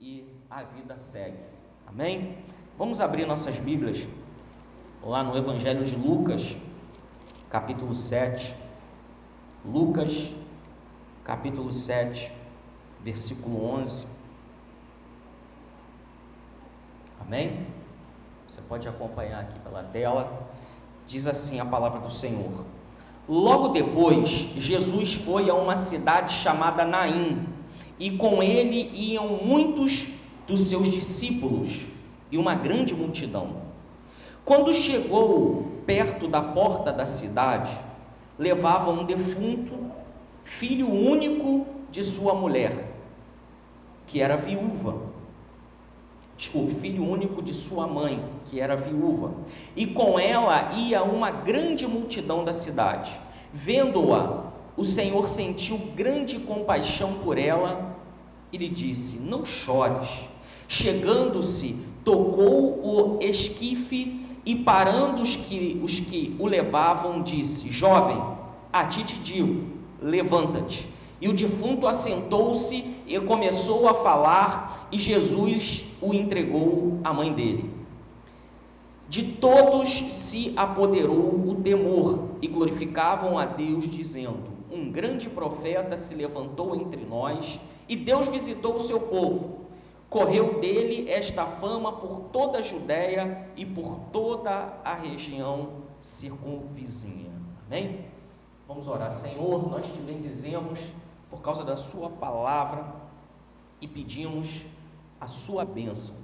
e a vida segue. Amém? Vamos abrir nossas Bíblias lá no Evangelho de Lucas, capítulo 7. Lucas, capítulo 7, versículo 11. Amém? Você pode acompanhar aqui pela tela. Diz assim a palavra do Senhor: Logo depois, Jesus foi a uma cidade chamada Naim, e com ele iam muitos dos seus discípulos e uma grande multidão. Quando chegou perto da porta da cidade, levava um defunto, filho único de sua mulher, que era viúva. Filho único de sua mãe, que era viúva, e com ela ia uma grande multidão da cidade. Vendo-a, o Senhor sentiu grande compaixão por ela e lhe disse: Não chores. Chegando-se, tocou o esquife e, parando os que o levavam, disse: Jovem, a ti te digo, levanta-te. E o defunto assentou-se e começou a falar, e Jesus o entregou à mãe dele. De todos se apoderou o temor, e glorificavam a Deus, dizendo: Um grande profeta se levantou entre nós, e Deus visitou o seu povo. Correu dele esta fama por toda a Judéia e por toda a região circunvizinha. Amém? Vamos orar. Senhor, nós te bendizemos por causa da sua palavra e pedimos a sua bênção.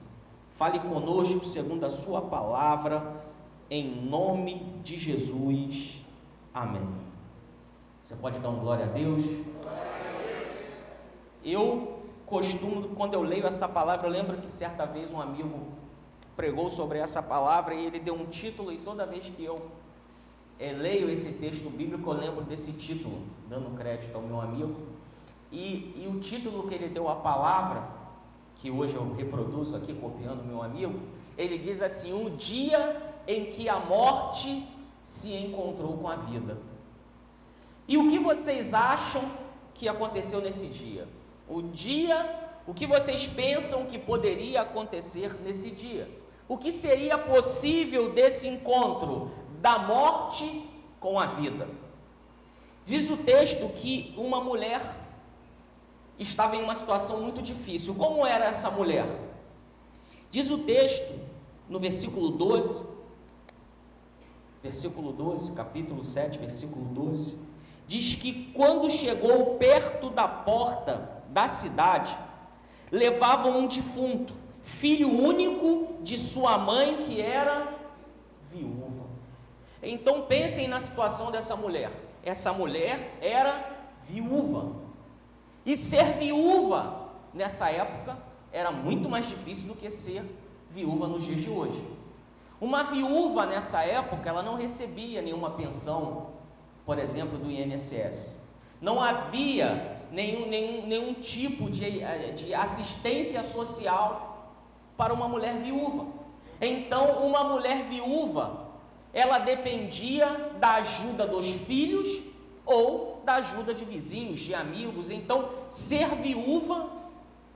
Fale conosco segundo a sua palavra, em nome de Jesus. Amém. Você pode dar uma glória a Deus? Eu costumo, quando eu leio essa palavra, eu lembro que certa vez um amigo pregou sobre essa palavra e ele deu um título, e toda vez que eu leio esse texto bíblico, eu lembro desse título, dando crédito ao meu amigo, e o título que ele deu à palavra, que hoje eu reproduzo aqui, copiando meu amigo, ele diz assim: o dia em que a morte se encontrou com a vida. E o que vocês acham que aconteceu nesse dia? O que vocês pensam que poderia acontecer nesse dia? O que seria possível desse encontro da morte com a vida? Diz o texto que uma mulher estava em uma situação muito difícil. Como era essa mulher? Diz o texto, no versículo 12, capítulo 7, versículo 12, diz que quando chegou perto da porta da cidade, levavam um defunto, filho único de sua mãe, que era viúva. Então pensem na situação dessa mulher. Essa mulher era viúva. E ser viúva nessa época era muito mais difícil do que ser viúva nos dias de hoje. Uma viúva nessa época, ela não recebia nenhuma pensão, por exemplo, do INSS. Não havia nenhum tipo de assistência social para uma mulher viúva. Então, uma mulher viúva, ela dependia da ajuda dos filhos ou da ajuda de vizinhos, de amigos. Então, ser viúva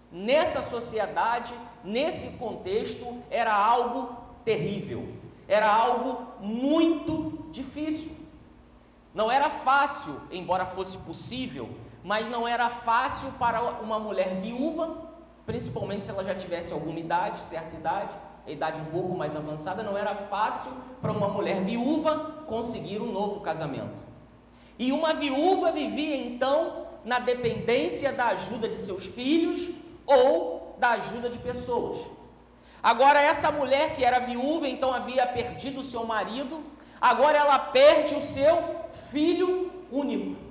nessa sociedade, nesse contexto, era algo terrível, era algo muito difícil. Não era fácil, embora fosse possível, mas não era fácil para uma mulher viúva, principalmente se ela já tivesse alguma idade, certa idade, idade um pouco mais avançada. Não era fácil para uma mulher viúva conseguir um novo casamento. E uma viúva vivia então na dependência da ajuda de seus filhos ou da ajuda de pessoas. Agora, essa mulher que era viúva, então havia perdido o seu marido, agora ela perde o seu filho único.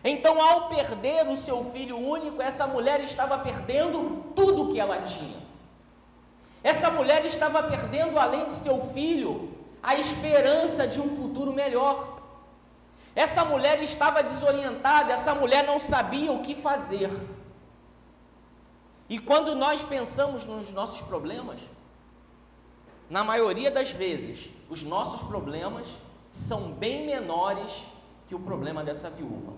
Então, ao perder o seu filho único, essa mulher estava perdendo tudo que ela tinha. Essa mulher estava perdendo, além de seu filho, a esperança de um futuro melhor. Essa mulher estava desorientada, essa mulher não sabia o que fazer. E quando nós pensamos nos nossos problemas, na maioria das vezes, os nossos problemas são bem menores que o problema dessa viúva.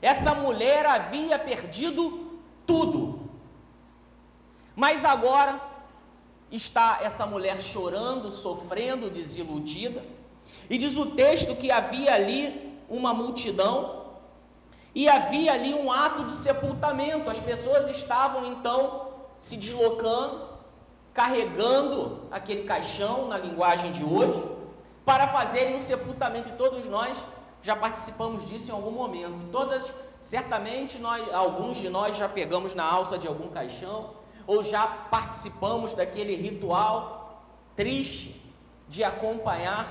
Essa mulher havia perdido tudo. Mas agora está essa mulher chorando, sofrendo, desiludida, e diz o texto que havia ali uma multidão, e havia ali um ato de sepultamento. As pessoas estavam então se deslocando, carregando aquele caixão, na linguagem de hoje, para fazerem um sepultamento, e todos nós já participamos disso em algum momento. Certamente alguns de nós já pegamos na alça de algum caixão, ou já participamos daquele ritual triste de acompanhar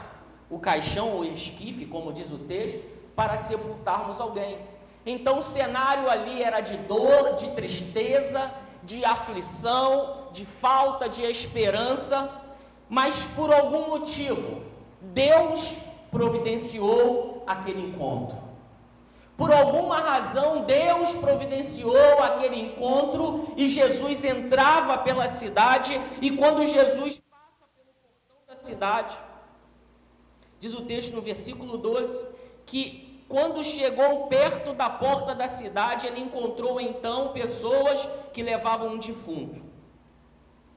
o caixão ou esquife, como diz o texto, para sepultarmos alguém. Então o cenário ali era de dor, de tristeza, de aflição, de falta de esperança, mas por algum motivo Deus providenciou aquele encontro. Por alguma razão, Deus providenciou aquele encontro e Jesus entrava pela cidade, e quando Jesus passa pelo portão da cidade, diz o texto no versículo 12, que quando chegou perto da porta da cidade, ele encontrou então pessoas que levavam um defunto.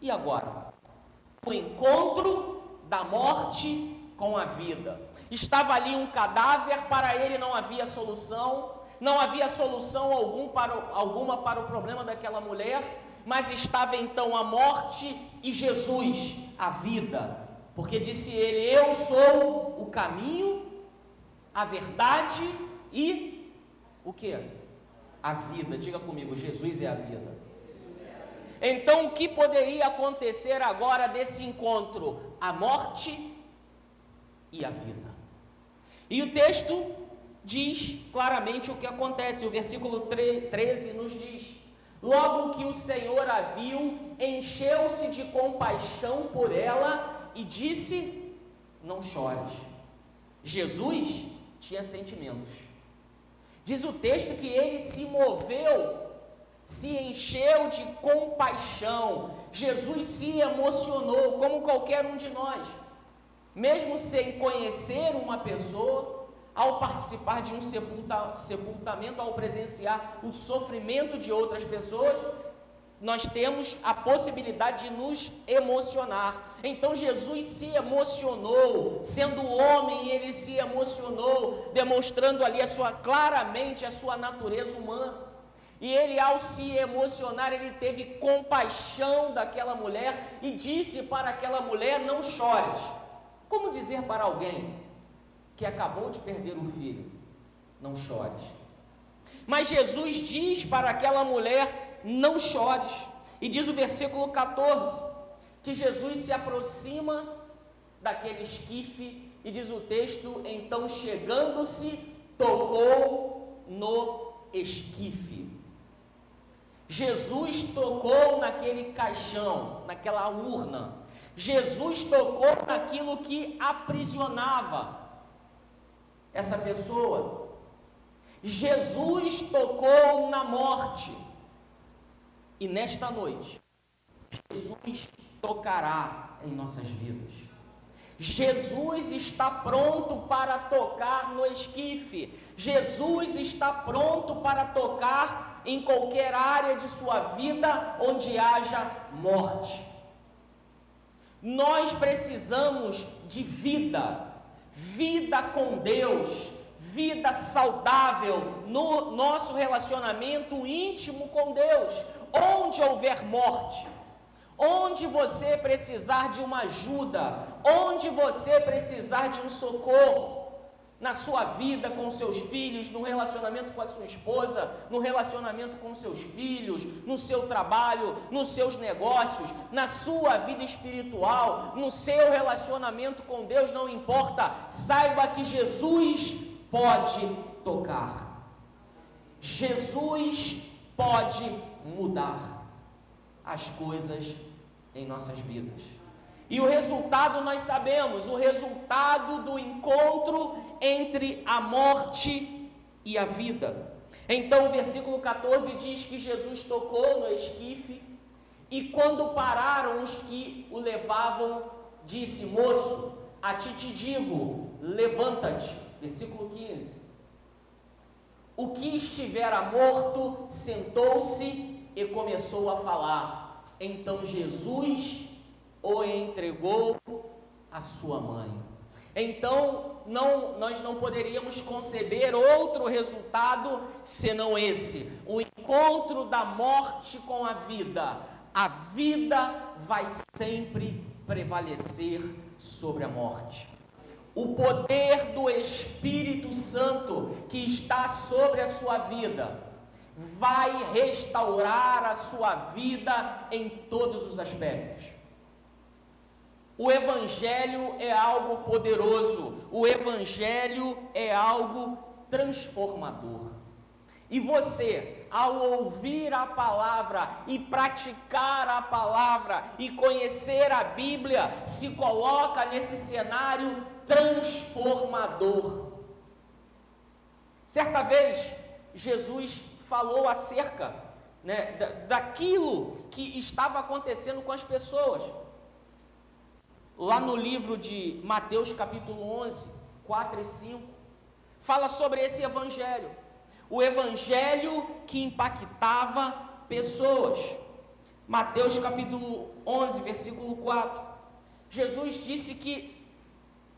E agora? O encontro da morte com a vida. Estava ali um cadáver, para ele não havia solução alguma para o problema daquela mulher, mas estava então a morte e Jesus, a vida, porque disse ele: eu sou o caminho, a verdade e o que? A vida. Diga comigo, Jesus é a vida. Então o que poderia acontecer agora desse encontro? A morte e a vida. E o texto diz claramente o que acontece. O versículo 13 nos diz: logo que o Senhor a viu, encheu-se de compaixão por ela e disse: não chores. Jesus tinha sentimentos. Diz o texto que ele se moveu, se encheu de compaixão. Jesus se emocionou, como qualquer um de nós. Mesmo sem conhecer uma pessoa, ao participar de um sepultamento, ao presenciar o sofrimento de outras pessoas, nós temos a possibilidade de nos emocionar. Então Jesus se emocionou, sendo homem, ele se emocionou, demonstrando ali claramente a sua natureza humana. E ele, ao se emocionar, ele teve compaixão daquela mulher e disse para aquela mulher: não chores. Como dizer para alguém que acabou de perder o filho: não chores? Mas Jesus diz para aquela mulher: não chores. E diz o versículo 14, que Jesus se aproxima daquele esquife, e diz o texto: então chegando-se, tocou no esquife. Jesus tocou naquele caixão, naquela urna. Jesus tocou naquilo que aprisionava essa pessoa. Jesus tocou na morte. E nesta noite, Jesus tocará em nossas vidas. Jesus está pronto para tocar no esquife. Jesus está pronto para tocar em qualquer área de sua vida onde haja morte. Nós precisamos de vida, vida com Deus, vida saudável no nosso relacionamento íntimo com Deus. Onde houver morte, onde você precisar de uma ajuda, onde você precisar de um socorro, na sua vida com seus filhos, no relacionamento com a sua esposa, no relacionamento com seus filhos, no seu trabalho, nos seus negócios, na sua vida espiritual, no seu relacionamento com Deus, não importa, saiba que Jesus pode tocar. Jesus pode mudar as coisas em nossas vidas. E o resultado nós sabemos, o resultado do encontro entre a morte e a vida. Então o versículo 14 diz que Jesus tocou no esquife, e quando pararam os que o levavam, disse: moço, a ti te digo, levanta-te. Versículo 15. O que estivera morto sentou-se e começou a falar. então Jesus o entregou à sua mãe. Então, nós não poderíamos conceber outro resultado senão esse: o encontro da morte com a vida. A vida vai sempre prevalecer sobre a morte. O poder do Espírito Santo que está sobre a sua vida vai restaurar a sua vida em todos os aspectos. O Evangelho é algo poderoso, o Evangelho é algo transformador. E você, ao ouvir a palavra e praticar a palavra e conhecer a Bíblia, se coloca nesse cenário transformador. Certa vez, Jesus falou acerca, daquilo que estava acontecendo com as pessoas. Lá no livro de Mateus capítulo 11, 4 e 5, fala sobre esse evangelho. O evangelho que impactava pessoas. Mateus capítulo 11, versículo 4. Jesus disse que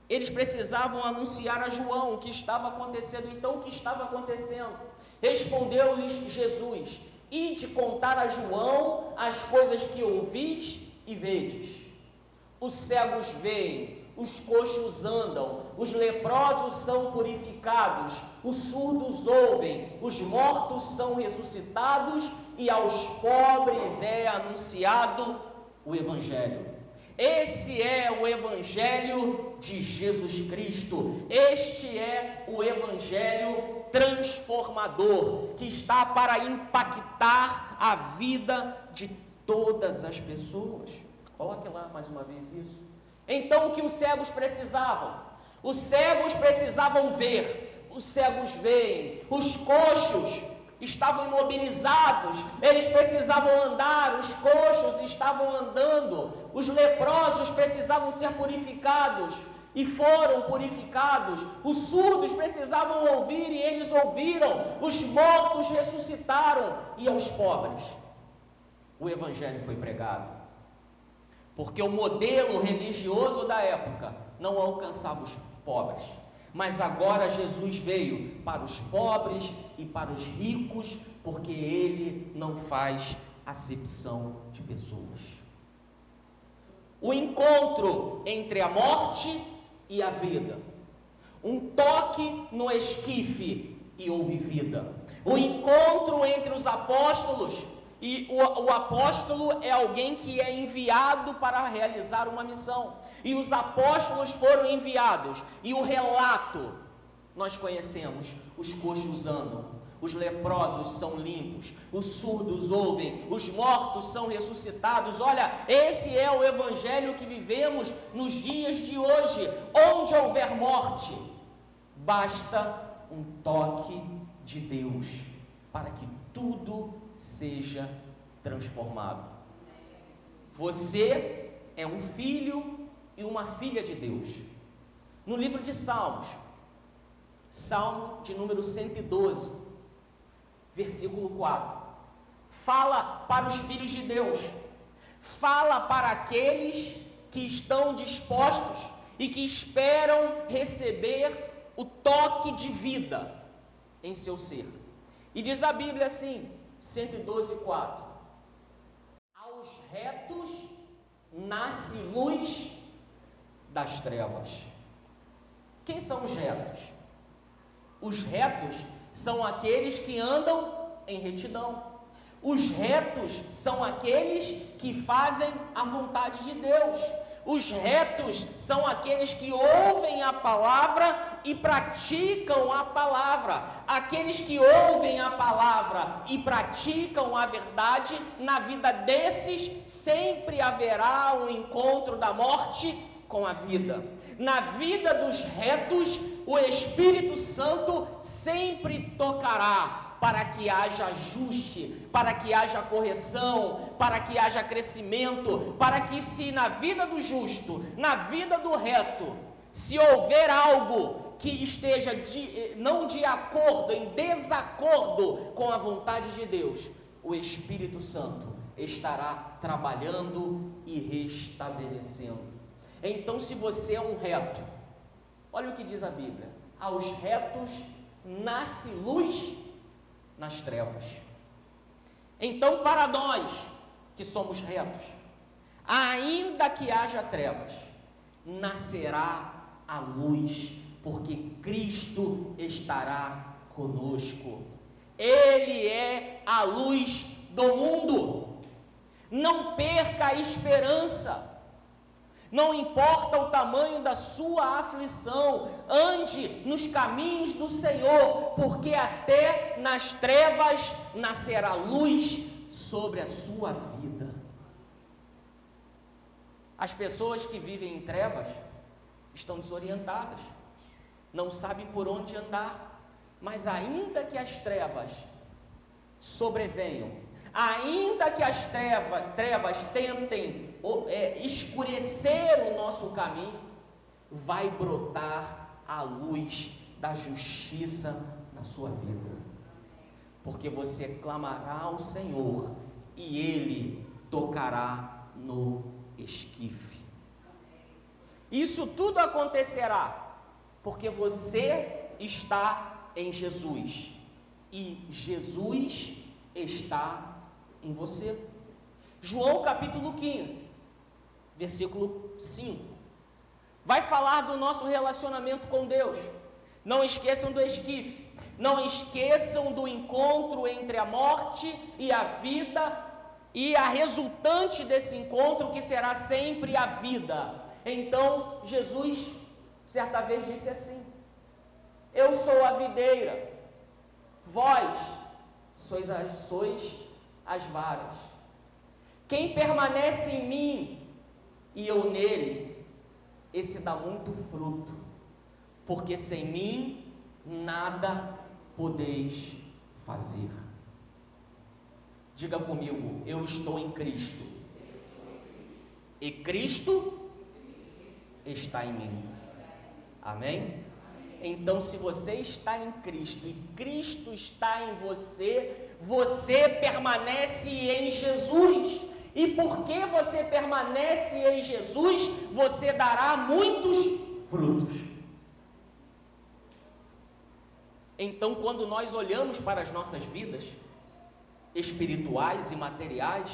eles precisavam anunciar a João o que estava acontecendo. Então, o que estava acontecendo? Respondeu-lhes Jesus: ide contar a João as coisas que ouvis e vedes. Os cegos veem, os coxos andam, os leprosos são purificados, os surdos ouvem, os mortos são ressuscitados e aos pobres é anunciado o Evangelho. Esse é o Evangelho de Jesus Cristo. Este é o Evangelho transformador que está para impactar a vida de todas as pessoas. Coloque lá mais uma vez isso. Então, o que os cegos precisavam? Os cegos precisavam ver, os cegos veem, os coxos estavam imobilizados, eles precisavam andar, os coxos estavam andando, os leprosos precisavam ser purificados e foram purificados, os surdos precisavam ouvir e eles ouviram, os mortos ressuscitaram e aos pobres o Evangelho foi pregado. Porque o modelo religioso da época não alcançava os pobres, mas agora Jesus veio para os pobres e para os ricos, porque Ele não faz acepção de pessoas. O encontro entre a morte e a vida, um toque no esquife e houve vida. O encontro entre os apóstolos. E o apóstolo é alguém que é enviado para realizar uma missão. E os apóstolos foram enviados. E o relato, nós conhecemos: os coxos andam, os leprosos são limpos, os surdos ouvem, os mortos são ressuscitados. Olha, esse é o Evangelho que vivemos nos dias de hoje. Onde houver morte, basta um toque de Deus para que tudo seja transformado. Você é um filho e uma filha de Deus. No livro de Salmos, Salmo de número 112, versículo 4, fala para os filhos de Deus, fala para aqueles que estão dispostos e que esperam receber o toque de vida em seu ser. E diz a Bíblia assim, 112:4: aos retos nasce luz das trevas. Quem são os retos? Os retos são aqueles que andam em retidão. Os retos são aqueles que fazem a vontade de Deus. Os retos são aqueles que ouvem a palavra e praticam a palavra. Aqueles que ouvem a palavra e praticam a verdade, na vida desses sempre haverá um encontro da morte com a vida. Na vida dos retos, o Espírito Santo sempre tocará para que haja ajuste, para que haja correção, para que haja crescimento, para que se na vida do justo, na vida do reto, se houver algo que esteja não de acordo, em desacordo com a vontade de Deus, o Espírito Santo estará trabalhando e restabelecendo. Então, se você é um reto, olha o que diz a Bíblia: aos retos nasce luz nas trevas. Então, para nós que somos retos, ainda que haja trevas, nascerá a luz, porque Cristo estará conosco. Ele é a luz do mundo. Não perca a esperança. Não importa o tamanho da sua aflição, ande nos caminhos do Senhor, porque até nas trevas nascerá luz sobre a sua vida. As pessoas que vivem em trevas estão desorientadas, não sabem por onde andar, mas ainda que as trevas sobrevenham, ainda que as trevas tentem escurecer o nosso caminho, vai brotar a luz da justiça na sua vida, porque você clamará ao Senhor e Ele tocará no esquife. Isso tudo acontecerá porque você está em Jesus e Jesus está em você. João capítulo 15, versículo 5, vai falar do nosso relacionamento com Deus. Não esqueçam do esquife, não esqueçam do encontro entre a morte e a vida, e a resultante desse encontro, que será sempre a vida. Então, Jesus, certa vez, disse assim: eu sou a videira, vós sois as varas. Quem permanece em mim e eu nele, esse dá muito fruto, porque sem mim nada podeis fazer. Diga comigo: eu estou em Cristo e Cristo está em mim. Amém? Então, se você está em Cristo e Cristo está em você, você permanece em Jesus. E porque você permanece em Jesus, você dará muitos frutos. Então, quando nós olhamos para as nossas vidas espirituais e materiais,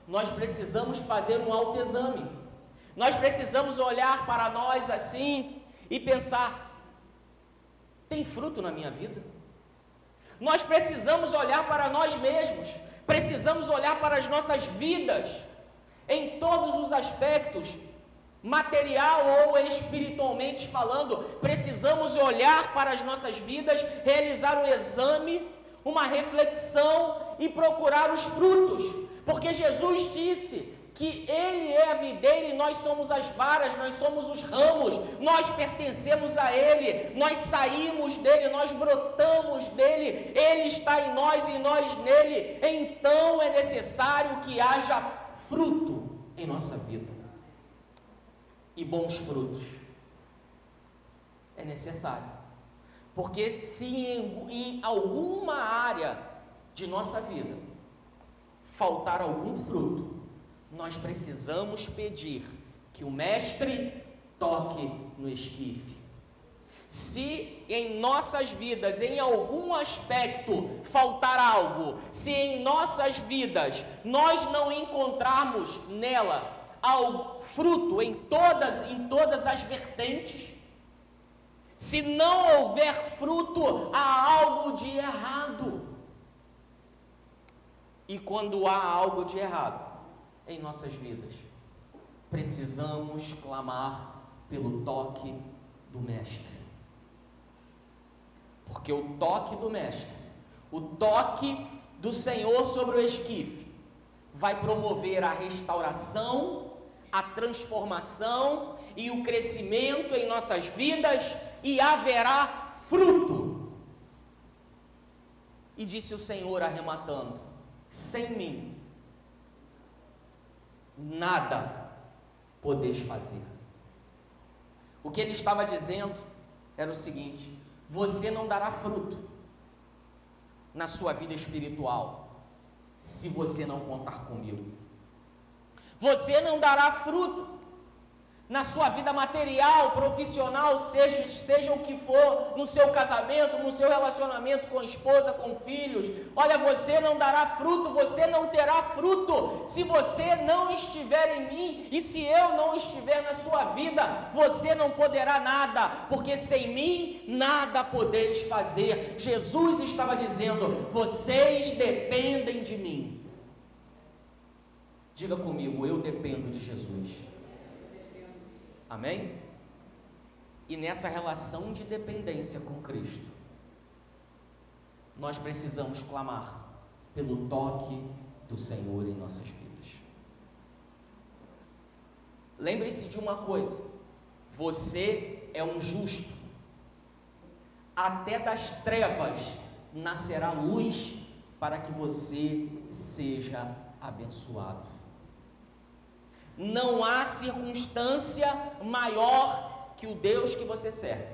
nós precisamos fazer um autoexame. Nós precisamos olhar para nós assim e pensar: tem fruto na minha vida? Nós precisamos olhar para nós mesmos, precisamos olhar para as nossas vidas, em todos os aspectos, material ou espiritualmente falando. Precisamos olhar para as nossas vidas, realizar um exame, uma reflexão e procurar os frutos, porque Jesus disse que Ele é a videira e nós somos as varas, nós somos os ramos, nós pertencemos a Ele, nós saímos dEle, nós brotamos dEle, Ele está em nós e nós nele. Então é necessário que haja fruto em nossa vida, e bons frutos, é necessário, porque se em alguma área de nossa vida faltar algum fruto, nós precisamos pedir que o Mestre toque no esquife. Se em nossas vidas, em algum aspecto, faltar algo, se em nossas vidas nós não encontrarmos nela algo, fruto em todas as vertentes, se não houver fruto, há algo de errado. E quando há algo de errado em nossas vidas, precisamos clamar pelo toque do Mestre. Porque o toque do Mestre, o toque do Senhor sobre o esquife, vai promover a restauração, a transformação e o crescimento em nossas vidas, e haverá fruto. E disse o Senhor, arrematando: sem mim nada podeis fazer. O que ele estava dizendo era o seguinte: você não dará fruto na sua vida espiritual se você não contar comigo. Você não dará fruto na sua vida material, profissional, seja o que for, no seu casamento, no seu relacionamento com a esposa, com filhos. Olha, você não dará fruto, você não terá fruto, se você não estiver em mim, e se eu não estiver na sua vida, você não poderá nada, porque sem mim nada podeis fazer. Jesus estava dizendo, vocês dependem de mim. Diga comigo, eu dependo de Jesus. Amém? E nessa relação de dependência com Cristo, nós precisamos clamar pelo toque do Senhor em nossas vidas. Lembre-se de uma coisa, você é um justo, até das trevas nascerá luz para que você seja abençoado. Não há circunstância maior que o Deus que você serve.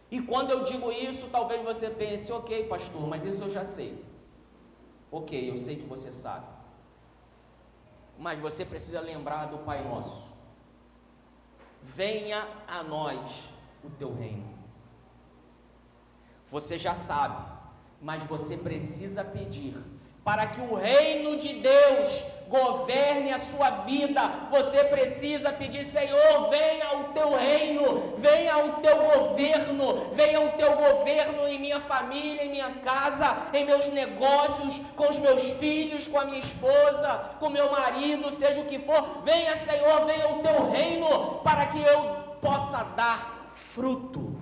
E quando eu digo isso, talvez você pense, ok, pastor, mas isso eu já sei. Ok, eu sei que você sabe. Mas você precisa lembrar do Pai Nosso. Venha a nós o teu reino. Você já sabe, mas você precisa pedir para que o reino de Deus governe a sua vida. Você precisa pedir, Senhor, venha o teu reino, venha o teu governo, venha o teu governo em minha família, em minha casa, em meus negócios, com os meus filhos, com a minha esposa, com meu marido, seja o que for. Venha, Senhor, venha o teu reino, para que eu possa dar fruto.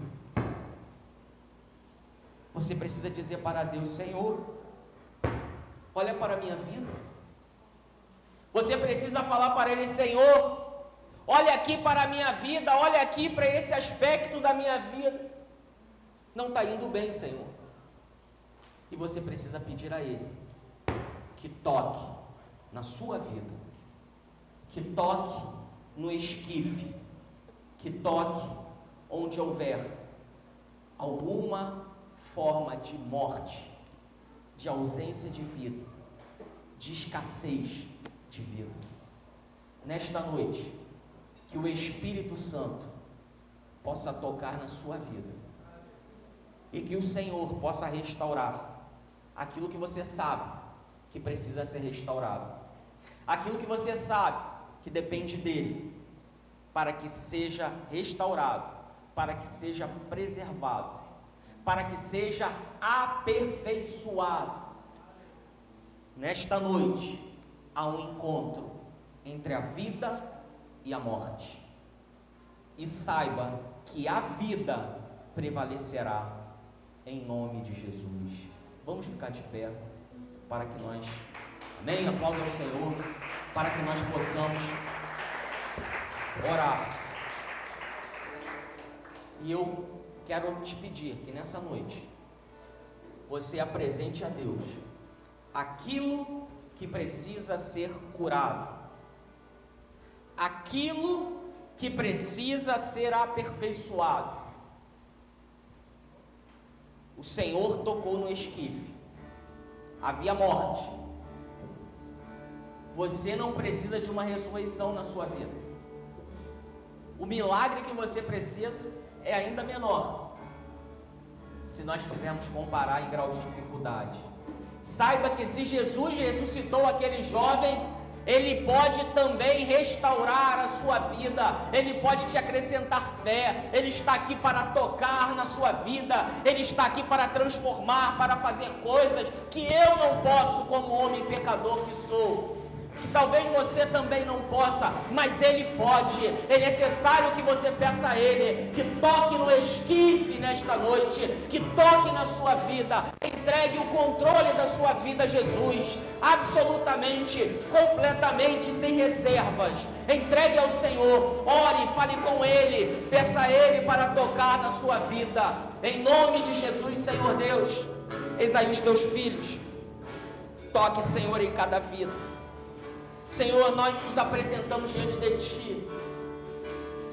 Você precisa dizer para Deus, Senhor, olha para a minha vida. Você precisa falar para Ele, Senhor, olha aqui para a minha vida, olha aqui para esse aspecto da minha vida. Não está indo bem, Senhor. E você precisa pedir a Ele que toque na sua vida, que toque no esquife, que toque onde houver alguma forma de morte, de ausência de vida, de escassez de vida. Nesta noite, que o Espírito Santo possa tocar na sua vida e que o Senhor possa restaurar aquilo que você sabe que precisa ser restaurado, aquilo que você sabe que depende dele, para que seja restaurado, para que seja preservado, para que seja aperfeiçoado. Nesta noite há um encontro entre a vida e a morte, e saiba que a vida prevalecerá em nome de Jesus. Vamos ficar de pé para que nós, amém, aplauda ao Senhor, para que nós possamos orar. E eu quero te pedir que nessa noite você apresente a Deus aquilo que precisa ser curado, aquilo que precisa ser aperfeiçoado. O Senhor tocou no esquife, havia morte. Você não precisa de uma ressurreição na sua vida. O milagre que você precisa é ainda menor, se nós quisermos comparar em grau de dificuldade. Saiba que se Jesus ressuscitou aquele jovem, Ele pode também restaurar a sua vida, Ele pode te acrescentar fé, Ele está aqui para tocar na sua vida, Ele está aqui para transformar, para fazer coisas que eu não posso como homem pecador que sou, que talvez você também não possa, mas Ele pode. É necessário que você peça a Ele, que toque no esquife nesta noite, que toque na sua vida, entregue o controle da sua vida a Jesus, absolutamente, completamente, sem reservas, entregue ao Senhor, ore, fale com Ele, peça a Ele para tocar na sua vida, em nome de Jesus. Senhor Deus, eis aí os teus filhos, toque, Senhor, em cada vida. Senhor, nós nos apresentamos diante de Ti,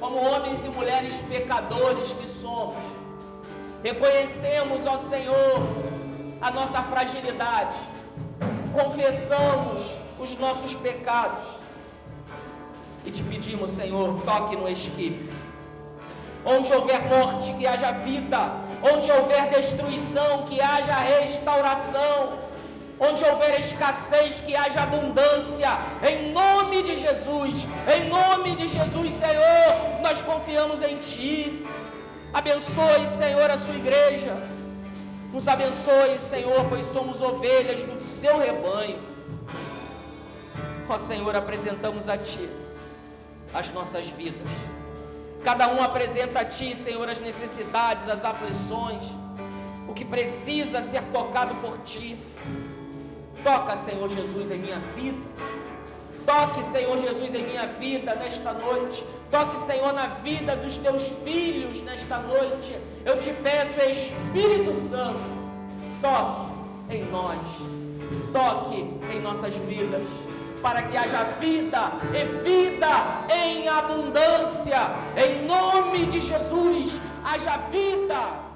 como homens e mulheres pecadores que somos. Reconhecemos, ó Senhor, a nossa fragilidade. confessamos os nossos pecados e te pedimos, Senhor, toque no esquife. Onde houver morte, que haja vida. Onde houver destruição, que haja restauração. Onde houver escassez, que haja abundância. Em nome de Jesus, Senhor, nós confiamos em Ti. Abençoe, Senhor, a sua igreja. Nos abençoe, Senhor, pois somos ovelhas do seu rebanho. Ó Senhor, apresentamos a Ti as nossas vidas. Cada um apresenta a Ti, Senhor, as necessidades, as aflições, o que precisa ser tocado por Ti. Toca, Senhor Jesus, em minha vida. Toque, Senhor Jesus, em minha vida nesta noite. Toque, Senhor, na vida dos Teus filhos nesta noite. Eu te peço, Espírito Santo, toque em nós. Toque em nossas vidas, para que haja vida e vida em abundância. Em nome de Jesus, haja vida.